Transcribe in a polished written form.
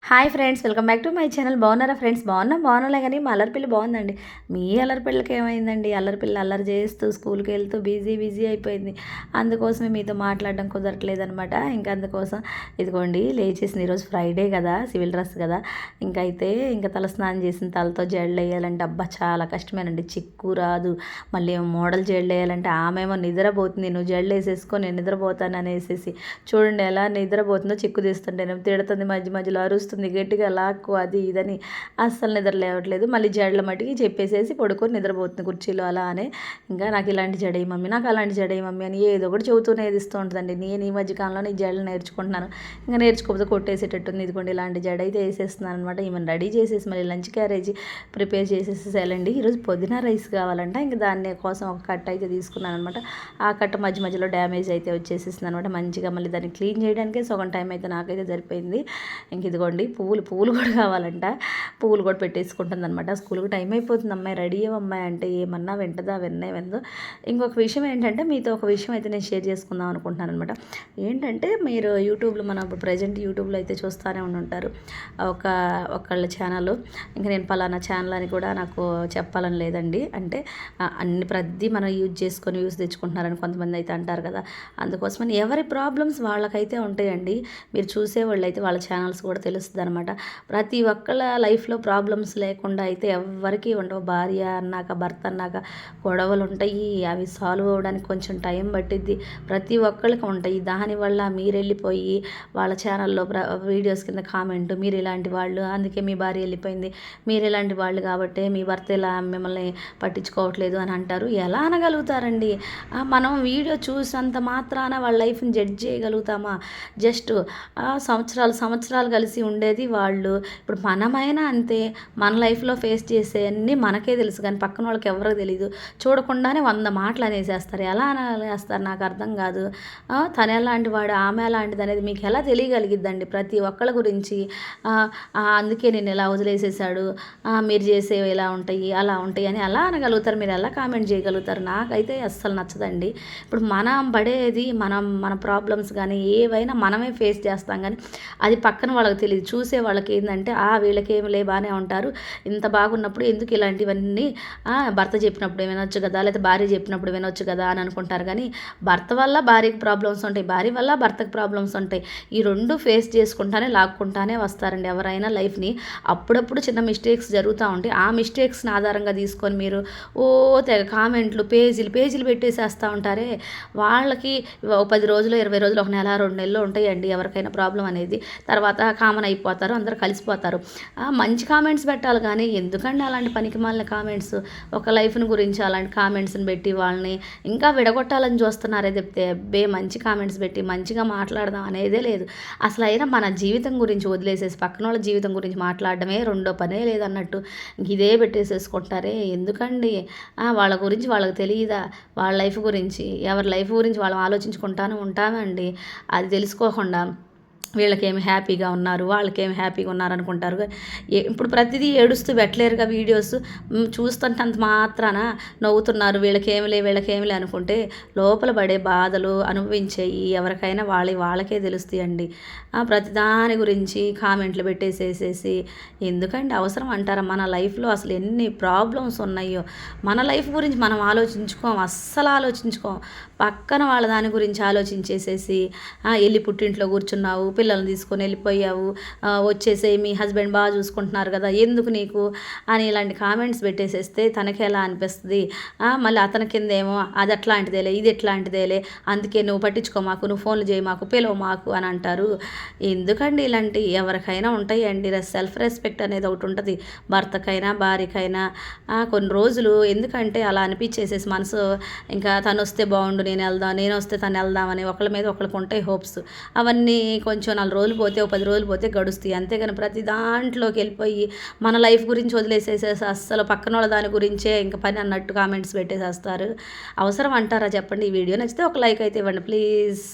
Hi friends, welcome back to my channel. బాగున్నారా friends? బాగున్నాలే కానీ మా అల్లరిపిల్ల బాగుందండి. మీ అల్లరిపిల్లకి ఏమైందండి? అల్లరిపిల్ల అల్లరి చేస్తూ స్కూల్కి వెళ్తూ బిజీ అయిపోయింది. అందుకోసమే మీతో మాట్లాడడం కుదరట్లేదనమాట. ఇంకా అందుకోసం ఇదిగోండి లేచేసింది. ఈరోజు ఫ్రైడే కదా, సివిల్ డ్రెస్ కదా. ఇంకా తల స్నానం చేసిన తలతో జడలు వేయాలంటే అబ్బా చాలా కష్టమేనండి. చిక్కు రాదు. మళ్ళీ మోడల్ జడలు వేయాలంటే ఆమెమో నిద్రపోతుంది. నువ్వు జడలు వేసేసుకో, నేను నిద్రపోతాను అనేసి చూడండి ఎలా నిద్రపోతుందో. చిక్కు తీస్తుంటేనే తిడుతుంది, మధ్యలో అరుస్తుంది, గట్టిగా లాక్కు అది ఇదని. అస్సలు నిద్ర లేవట్లేదు. మళ్ళీ జడల మట్టికి చెప్పేసేసి పడుకొని నిద్రపోతుంది కుర్చీలో అలానే. ఇంకా నాకు ఇలాంటి జడేయి మమ్మీ, నాకు అలాంటి జడేయి మమ్మీ అని ఏదో ఒకటి చెబుతూనే ఇస్తూ ఉంటుందండి. నేను ఈ మధ్యకాలంలో ఈ జడలు నేర్చుకుంటున్నాను. ఇంకా నేర్చుకోకపోతే కొట్టేసేటట్టుంది. ఇదిగోండి ఇలాంటి జడ అయితే వేసేస్తున్నాను అనమాట. ఈమెను రెడీ చేసేసి మళ్ళీ లంచ్ క్యారేజ్ ప్రిపేర్ చేసేసేయాలండి. ఈరోజు పొద్దున రైస్ కావాలంట. ఇంకా దాని కోసం ఒక కట్ట అయితే తీసుకున్నాను అనమాట. ఆ కట్ట మధ్యలో డ్యామేజ్ అయితే వచ్చేసేసింది అనమాట. మంచిగా మళ్ళీ దాన్ని క్లీన్ చేయడానికే సగం టైం అయితే నాకైతే సరిపోయింది. ఇంక ఇదిగోండి పూలు కూడా కావాలంట. పూలు కూడా పెట్టేసుకుంటుంది అనమాట. స్కూల్కి టైం అయిపోతుంది, అమ్మాయి రెడీ అమ్మాయి అంటే ఏమన్నా విందో. ఇంకొక విషయం ఏంటంటే మీతో ఒక విషయం అయితే నేను షేర్ చేసుకుందాం అనుకుంటున్నాను అనమాట. ఏంటంటే మీరు యూట్యూబ్లో మనం ప్రజెంట్ యూట్యూబ్లో అయితే చూస్తూనే ఉంటారు ఒకళ్ళ ఛానల్. ఇంకా నేను పలానా ఛానల్ అని కూడా నాకు చెప్పాలని లేదండి. అంటే ప్రతి మనం యూజ్ చేసుకొని వ్యూస్ తెచ్చుకుంటున్నారని కొంతమంది అయితే అంటారు కదా. అందుకోసమని ఎవరి ప్రాబ్లమ్స్ వాళ్ళకైతే ఉంటాయండి. మీరు చూసేవాళ్ళు అయితే వాళ్ళ ఛానల్స్ కూడా తెలుస్తుంది అనమాట. ప్రతి ఒక్కళ్ళ లైఫ్లో ప్రాబ్లమ్స్ లేకుండా అయితే ఎవరికి ఉండవు. భార్య అన్నాక భర్త అన్నాక గొడవలు ఉంటాయి. అవి సాల్వ్ అవ్వడానికి కొంచెం టైం పట్టిద్ది. ప్రతి ఒక్కళ్ళకి ఉంటాయి. దానివల్ల మీరు వెళ్ళిపోయి వాళ్ళ ఛానల్లో వీడియోస్ కింద కామెంట్, మీరు ఇలాంటి వాళ్ళు అందుకే మీ భార్య వెళ్ళిపోయింది, మీరు ఇలాంటి వాళ్ళు కాబట్టి మీ భర్త ఇలా మిమ్మల్ని పట్టించుకోవట్లేదు అని అంటారు. ఎలా అనగలుగుతారండి? మనం వీడియో చూసినంత మాత్రాన వాళ్ళ లైఫ్ని జడ్జ్ చేయగలుగుతామా? జస్ట్ సంవత్సరాలు కలిసి ఉండేది వాళ్ళు. ఇప్పుడు మనమైనా అంతే. మన లైఫ్లో ఫేస్ చేసేవన్నీ మనకే తెలుసు కానీ పక్కన వాళ్ళకి ఎవరికి తెలియదు. చూడకుండానే 100 మాటలు అనేసేస్తారు. ఎలా అనేస్తారు నాకు అర్థం కాదు. తను ఎలాంటి వాడు, ఆమె ఎలాంటిది అనేది మీకు ఎలా తెలియగలిగిద్దండి ప్రతి ఒక్కళ్ళ గురించి. అందుకే నేను ఇలా వదిలేసేసాడు, మీరు చేసేవి ఇలా ఉంటాయి అలా ఉంటాయి అని ఎలా అనగలుగుతారు? మీరు ఎలా కామెంట్ చేయగలుగుతారు? నాకైతే అస్సలు నచ్చదండి. ఇప్పుడు మనం పడేది మన ప్రాబ్లమ్స్ కానీ ఏవైనా మనమే ఫేస్ చేస్తాం కానీ అది పక్కన వాళ్ళకి తెలియదు. చూసే వాళ్ళకి ఏంటంటే వీళ్ళకేమి బాగానే ఉంటారు, ఇంత బాగున్నప్పుడు ఎందుకు ఇలాంటివన్నీ భర్త చెప్పినప్పుడు వినొచ్చు కదా, లేకపోతే భార్య చెప్పినప్పుడు వినొచ్చు కదా అని అనుకుంటారు. కానీ భర్త వల్ల భార్యకి ప్రాబ్లమ్స్ ఉంటాయి, భార్య వల్ల భర్తకు ప్రాబ్లమ్స్ ఉంటాయి. ఈ రెండు ఫేస్ చేసుకుంటానే లాక్కుంటానే వస్తారండి ఎవరైనా లైఫ్ని. అప్పుడప్పుడు చిన్న మిస్టేక్స్ జరుగుతూ ఉంటాయి. ఆ మిస్టేక్స్ని ఆధారంగా తీసుకొని మీరు తెగ కామెంట్లు పేజీలు పెట్టేసేస్తూ ఉంటారే. వాళ్ళకి 10 రోజులు 20 రోజులు 1 నెల 2 నెలలు ఉంటాయండి ఎవరికైనా ప్రాబ్లం అనేది. తర్వాత కామన్ అయిపోతారు, అందరూ కలిసిపోతారు. మంచి కామెంట్స్ పెట్టాలి కానీ ఎందుకండి అలాంటి పనికిమాలిన కామెంట్స్? ఒక లైఫ్ని గురించి అలాంటి కామెంట్స్ని పెట్టి వాళ్ళని ఇంకా విడగొట్టాలని చూస్తున్నారే తప్పితే మంచి కామెంట్స్ పెట్టి మంచిగా మాట్లాడదాం అనేదే లేదు. అసలు అయినా మన జీవితం గురించి వదిలేసేసి పక్కన వాళ్ళ జీవితం గురించి మాట్లాడడమే రెండో పనే లేదన్నట్టు ఇదే పెట్టేసేసుకుంటారే. ఎందుకండి? వాళ్ళ గురించి వాళ్ళకి తెలియదా? వాళ్ళ లైఫ్ గురించి ఎవరి లైఫ్ గురించి వాళ్ళు ఆలోచించుకుంటానే ఉంటామండి. అది తెలుసుకోకుండా వీళ్ళకేమి హ్యాపీగా ఉన్నారు, వాళ్ళకేమి హ్యాపీగా ఉన్నారు అనుకుంటారు. ఇప్పుడు ప్రతిదీ ఏడుస్తూ పెట్టలేరుగా వీడియోస్. చూస్తుంటే అంత మాత్రాన నవ్వుతున్నారు, వీళ్ళకేమిలే అనుకుంటే లోపల పడే బాధలు అనుభవించేయి ఎవరికైనా వాళ్ళకే తెలుస్తాయండి. ప్రతిదాని గురించి కామెంట్లు పెట్టేసేసేసి ఎందుకండి అవసరం అంటారా? మన లైఫ్లో అసలు ఎన్ని ప్రాబ్లమ్స్ ఉన్నాయో మన లైఫ్ గురించి మనం అస్సలు ఆలోచించుకోం. పక్కన వాళ్ళ దాని గురించి ఆలోచించేసేసి వెళ్ళి పుట్టింట్లో కూర్చున్నావు, పిల్లల్ని తీసుకొని వెళ్ళిపోయావు, వచ్చేసే మీ హస్బెండ్ బాగా చూసుకుంటున్నారు కదా, ఎందుకు నీకు అని ఇలాంటి కామెంట్స్ పెట్టేసేస్తే తనకి ఎలా అనిపిస్తుంది? మళ్ళీ అతని కిందేమో అది అట్లాంటిదేలే ఇది ఎట్లాంటిదేలే, అందుకే నువ్వు పట్టించుకో మాకు, నువ్వు ఫోన్లు చేయి మాకు, పిలవ మాకు అని అంటారు. ఎందుకండి ఇలాంటి? ఎవరికైనా ఉంటాయండి. సెల్ఫ్ రెస్పెక్ట్ అనేది ఒకటి ఉంటుంది భర్తకైనా భార్యకైనా. కొన్ని రోజులు ఎందుకంటే అలా అనిపించేసేసి మనసు ఇంకా తను వస్తే బాగుండు, నేను వస్తే తను వెళ్దాం అని ఒకళ్ళ మీద ఒకళ్ళకి ఉంటాయి హోప్స్. అవన్నీ కొంచెం 4 రోజులు పోతే 10 రోజులు పోతే గడుస్తాయి. అంతేగాని ప్రతి దాంట్లోకి వెళ్ళిపోయి మన లైఫ్ గురించి వదిలేసేసేసి అస్సలు పక్కన వాళ్ళ దాని గురించే ఇంకా పని అన్నట్టు కామెంట్స్ పెట్టేసేస్తారు. అవసరం అంటారా చెప్పండి? ఈ వీడియో నచ్చితే ఒక లైక్ అయితే ఇవ్వండి ప్లీజ్.